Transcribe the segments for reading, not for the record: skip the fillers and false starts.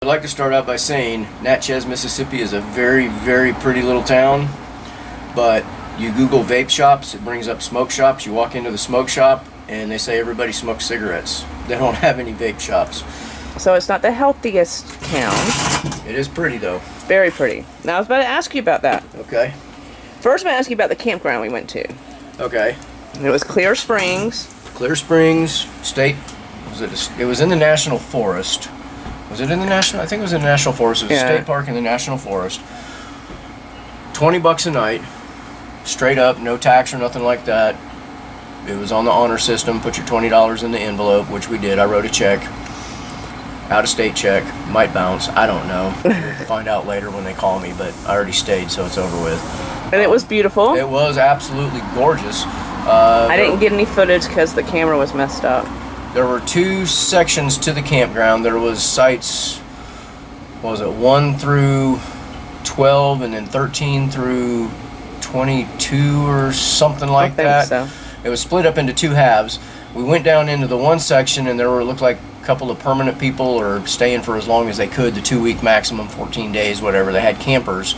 I'd like to start out by saying Natchez, Mississippi is a very, very pretty little town, but you Google vape shops, it brings up smoke shops. You walk into the smoke shop and they say everybody smokes cigarettes. They don't have any vape shops. So it's not the healthiest town. It is pretty though. Very pretty. Now I was about to ask you about that. Okay. First I'm going to ask you about the campground we went to. Okay. It was Clear Springs. Clear Springs State, it was in the National Forest. Was it in the National? I think it was in the National Forest. It was a state park in the National Forest. $20 a night, straight up, no tax or nothing like that. It was on the honor system. Put your $20 in the envelope, which we did. I wrote a check, out-of-state check. Might bounce. I don't know. We'll find out later when they call me. But I already stayed, so it's over with. And it was beautiful. It was absolutely gorgeous. I didn't get any footage because the camera was messed up. There were two sections to the campground. There was sites, what was it, 1 through 12 and then 13 through 22 or something like that. So. It was split up into two halves. We went down into the one section and there were, looked like a couple of permanent people or staying for as long as they could, the 2-week maximum, 14 days, whatever. They had campers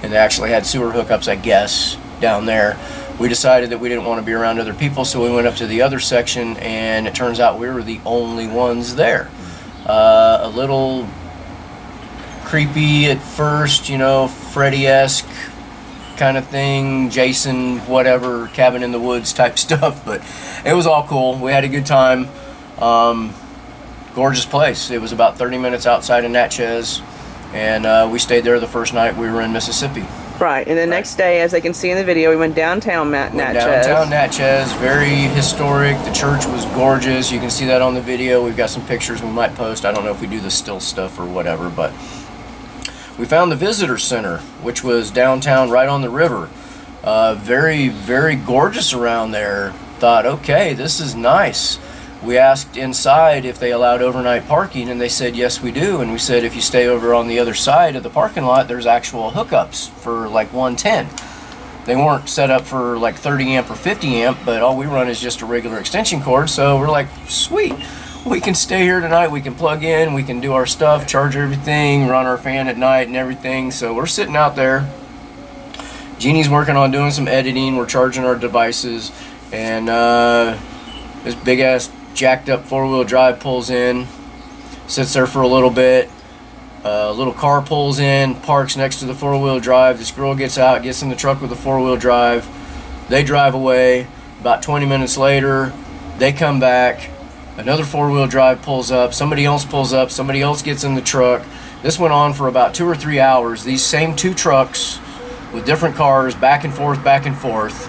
and they actually had sewer hookups, I guess, down there. We decided that we didn't want to be around other people, so we went up to the other section, and it turns out we were the only ones there. A little creepy at first, you know, Freddy-esque kind of thing, Jason, whatever, cabin in the woods type stuff, but it was all cool. We had a good time. Gorgeous place. It was about 30 minutes outside of Natchez, and we stayed there the first night we were in Mississippi. Right, and the next day, as they can see in the video, we went downtown Natchez. Downtown Natchez, very historic. The church was gorgeous. You can see that on the video. We've got some pictures we might post. I don't know if we do the still stuff or whatever, but we found the visitor center, which was downtown right on the river. Very, very gorgeous around there. Thought, okay, this is nice. We asked inside if they allowed overnight parking, and they said, yes, we do. And we said, if you stay over on the other side of the parking lot, there's actual hookups for like 110. They weren't set up for like 30 amp or 50 amp, but all we run is just a regular extension cord. So we're like, sweet, we can stay here tonight. We can plug in, we can do our stuff, charge everything, run our fan at night and everything. So we're sitting out there. Jeannie's working on doing some editing. We're charging our devices, and this big ass jacked up 4-wheel drive pulls in, sits there for a little bit. A little car pulls in, parks next to the 4-wheel drive. This girl gets out, gets in the truck with the 4-wheel drive. They drive away. About 20 minutes later, they come back. Another 4-wheel drive pulls up. Somebody else pulls up. Somebody else gets in the truck. This went on for about 2 or 3 hours. These same two trucks with different cars, back and forth,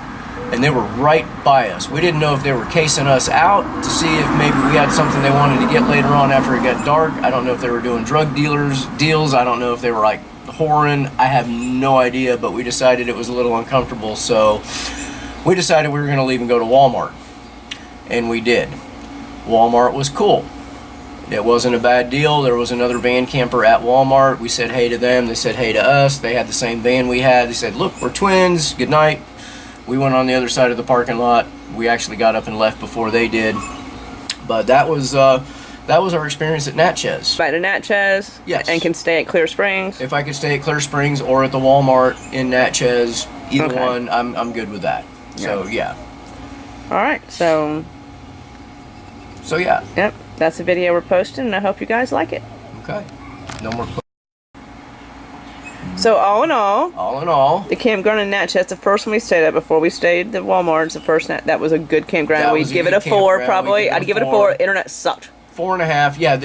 and they were right by us. We didn't know if they were casing us out to see if maybe we had something they wanted to get later on after it got dark. I don't know if they were doing drug deals. I don't know if they were like whoring. I have no idea, but we decided it was a little uncomfortable, so we decided we were going to leave and go to Walmart. And we did. Walmart was cool. It wasn't a bad deal. There was another van camper at Walmart. We said hey to them. They said hey to us. They had the same van we had. They said, look, we're twins. Good night. We went on the other side of the parking lot. We actually got up and left before they did. But that was our experience at Natchez. Right to Natchez. Yes. And can stay at Clear Springs. If I could stay at Clear Springs or at the Walmart in Natchez, either one, I'm good with that. Yeah. So yeah. All right. So yeah. Yep. That's the video we're posting, and I hope you guys like it. Okay. No more. So all in all, the campground in Natchez, the first one we stayed at before we stayed at Walmart's, the first that was a good campground. We'd give it a 4 probably. I'd give it a 4. Internet sucked. 4.5. Yeah.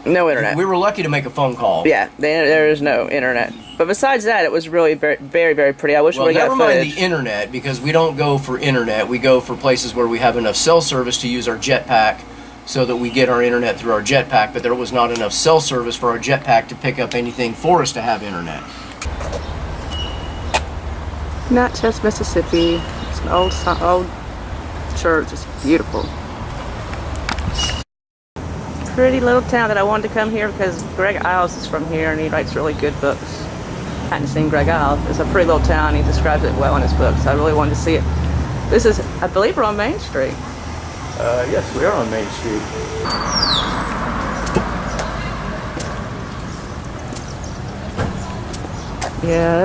No internet. We were lucky to make a phone call. Yeah, there is no internet. But besides that, it was really very, very, very pretty. I wish we would have got footage. Never mind the internet, because we don't go for internet. We go for places where we have enough cell service to use our jetpack, so that we get our internet through our jetpack, but there was not enough cell service for our jetpack to pick up anything for us to have internet. Natchez, Mississippi. It's an old church. It's beautiful. Pretty little town that I wanted to come here because Greg Iles is from here and he writes really good books. I hadn't seen Greg Iles. It's a pretty little town. He describes it well in his books. I really wanted to see it. This is, I believe we're on Main Street. Yes, we are on Main Street. Yeah, they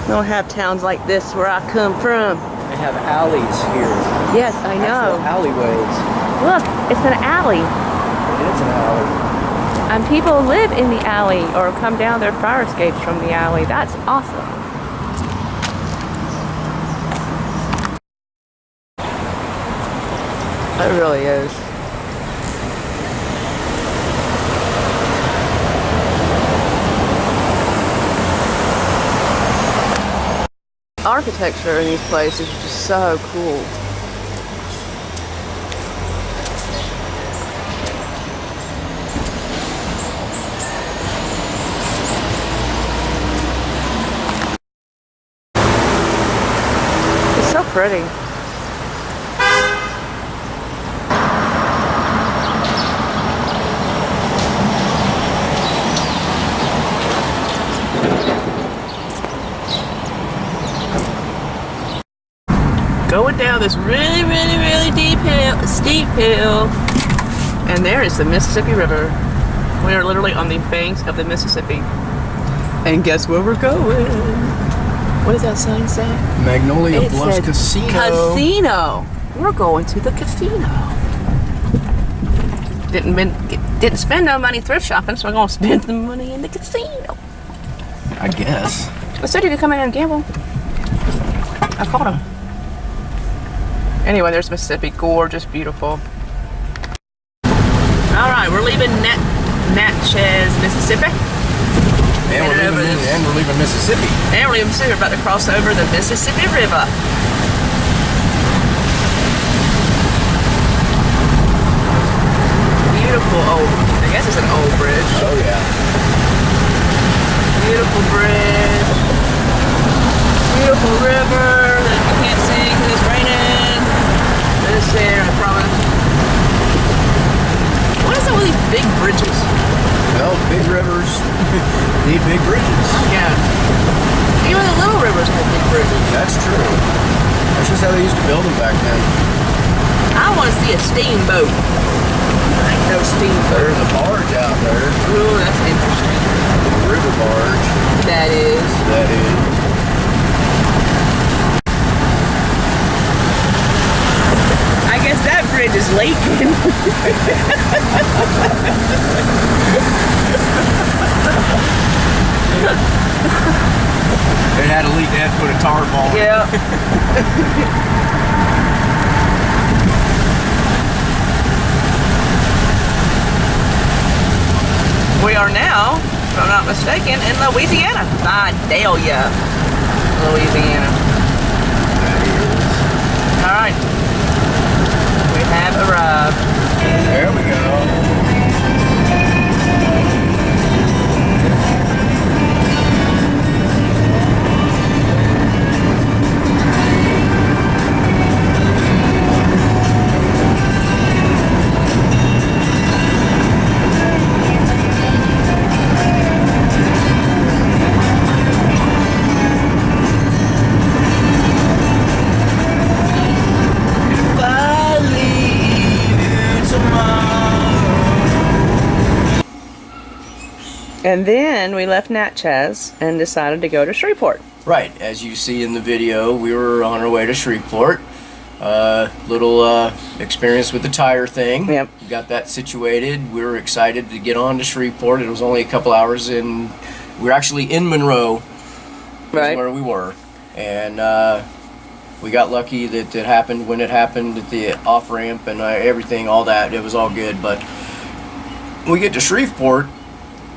don't have towns like this where I come from. They have alleys here. Yes, I know. Actual alleyways. Look, it's an alley. It is an alley. And people live in the alley or come down their fire escapes from the alley. That's awesome. It really is. Architecture in these places is just so cool. It's so pretty. Going down this really, really, really steep hill, and there is the Mississippi River. We are literally on the banks of the Mississippi. And guess where we're going? What does that sign say? Magnolia It Bluffs said Casino. Casino. We're going to the casino. Didn't spend no money thrift shopping, so we're gonna spend the money in the casino. I guess. I said you could come in and gamble. I called him. Anyway, there's Mississippi. Gorgeous, beautiful. All right, we're leaving Natchez, Mississippi. And we're leaving Mississippi. And we're leaving Mississippi. We're about to cross over the Mississippi River. Beautiful old, I guess it's an old bridge. Oh yeah. Beautiful bridge. Beautiful river that you can't see because it's raining. This here, I promise. What is up with these big bridges? Well, big rivers need big bridges. Yeah. Even the little rivers have big bridges. That's true. That's just how they used to build them back then. I want to see a steamboat. No steamboat. There's a barge out there. Ooh, that's interesting. A river barge. That is. That is. I guess that bridge is leaking. It had a leak. They had to put a tarp on it. Yeah. We are now, if I'm not mistaken, in Louisiana. Vidalia, Louisiana. All right. We have arrived. There we go. And then we left Natchez and decided to go to Shreveport. Right, as you see in the video, we were on our way to Shreveport. Little experience with the tire thing. Yep. Got that situated. We were excited to get on to Shreveport. It was only a couple hours in. We were actually in Monroe, Right. where we were, and we got lucky that it happened when it happened at the off ramp and everything, all that. It was all good, but we get to Shreveport.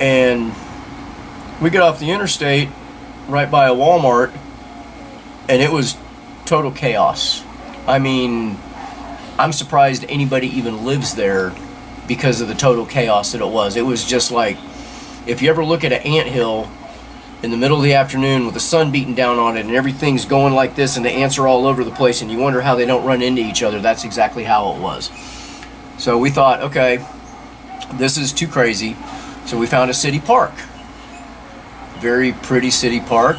And we get off the interstate right by a Walmart, and it was total chaos. I mean, I'm surprised anybody even lives there because of the total chaos that it was. It was just like, if you ever look at an anthill in the middle of the afternoon with the sun beating down on it and everything's going like this and the ants are all over the place and you wonder how they don't run into each other, that's exactly how it was. So we thought, okay, this is too crazy. So we found a city park. Very pretty city park.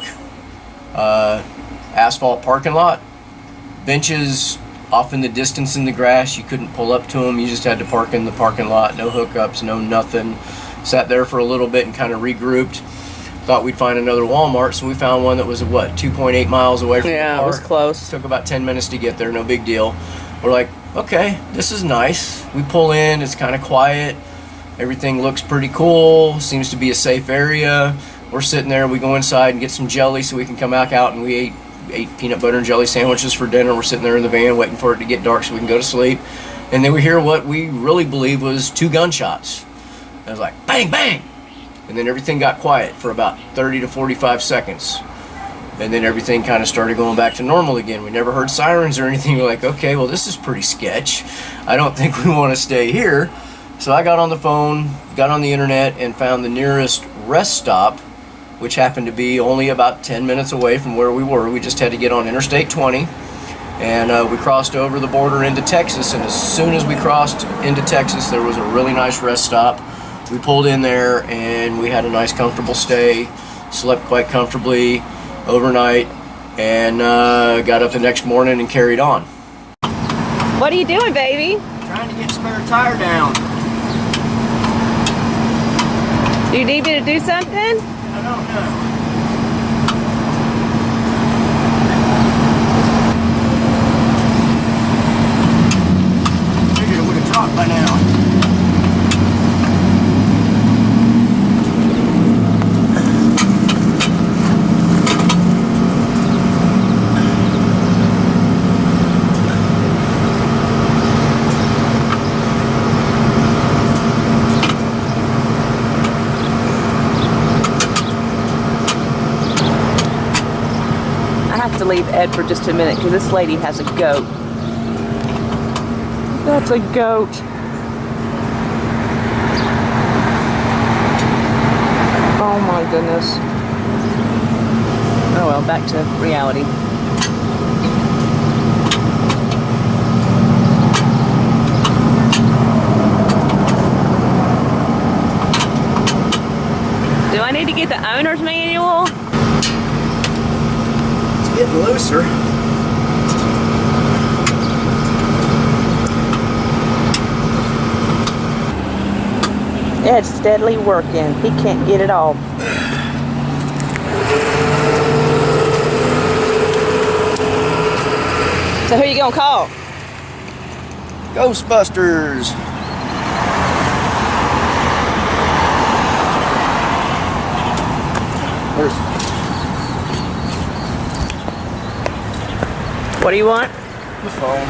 Asphalt parking lot. Benches off in the distance in the grass. You couldn't pull up to them. You just had to park in the parking lot. No hookups, no nothing. Sat there for a little bit and kind of regrouped. thought we'd find another Walmart, so we found one that was, what, 2.8 miles away from the Yeah, park. it was close. Took about 10 minutes to get there, no big deal. We're like, okay, this is nice. We pull in, it's kind of quiet. Everything looks pretty cool, seems to be a safe area. We're sitting there, we go inside and get some jelly so we can come back out, and we ate peanut butter and jelly sandwiches for dinner. We're sitting there in the van waiting for it to get dark so we can go to sleep. And then we hear what we really believe was 2 gunshots. I was like, bang, bang! And then everything got quiet for about 30 to 45 seconds. And then everything kind of started going back to normal again. We never heard sirens or anything. We're like, okay, well, this is pretty sketch. I don't think we want to stay here. So I got on the phone, got on the internet, and found the nearest rest stop, which happened to be only about 10 minutes away from where we were. We just had to get on Interstate 20. And we crossed over the border into Texas. And as soon as we crossed into Texas, there was a really nice rest stop. We pulled in there and we had a nice comfortable stay, slept quite comfortably overnight, and got up the next morning and carried on. What are you doing, baby? Trying to get spare tire down. Do you need me to do something? I don't know. Figured it would have dropped by now. To leave Ed for just a minute because this lady has a goat. That's a goat. Oh my goodness. Oh well, back to reality. Do I need to get the owner's manual? Getting looser. Ed's steadily working. He can't get it off. So who you gonna call? Ghostbusters. What do you want? The phone.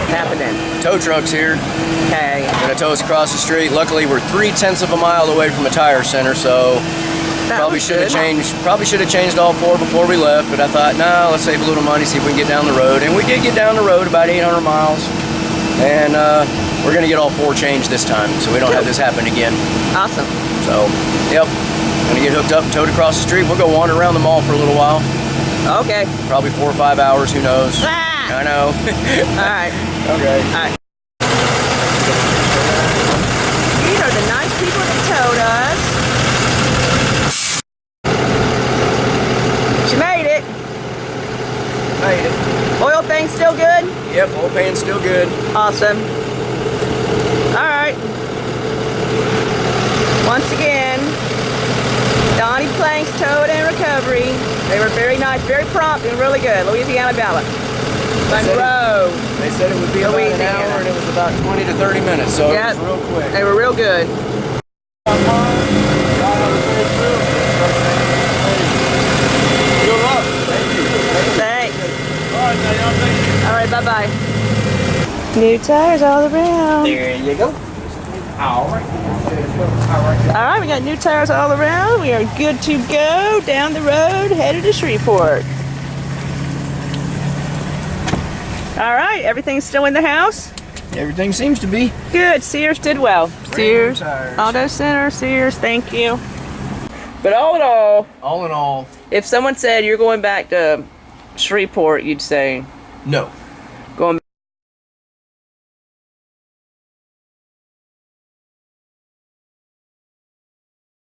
Happening. Tow truck's here. Okay. Gonna tow us across the street. Luckily, we're 3/10 of a mile away from a tire center, so probably should have changed all 4 before we left. But I thought, no, let's save a little money, see if we can get down the road. And we did get down the road about 800 miles, and we're gonna get all 4 changed this time, so we don't have this happen again. Awesome. So, yep, gonna get hooked up and towed across the street. We'll go wander around the mall for a little while. Okay. Probably 4 or 5 hours, who knows? Ah! I know. All right. Okay. All right. These are the nice people that towed us. She made it. Made it. Oil thing still good? Yep, oil pan's still good. Awesome. All right. Once again, Donnie Planks Towed and Recovery. They were very nice, very prompt, and really good. Louisiana, Alabama. Monroe. They said it would be about an hour, and it was about 20 to 30 minutes, so it was real quick. They were real good. Thanks. All right, bye-bye. New tires all around. There you go. All right. All right, we got new tires all around. We are good to go down the road, headed to Shreveport. All right, everything's still in the house? Everything seems to be. Good, Sears did well. Sears, tires. Auto Center, Sears, thank you. But all in all, in all, if someone said you're going back to Shreveport, you'd say, no.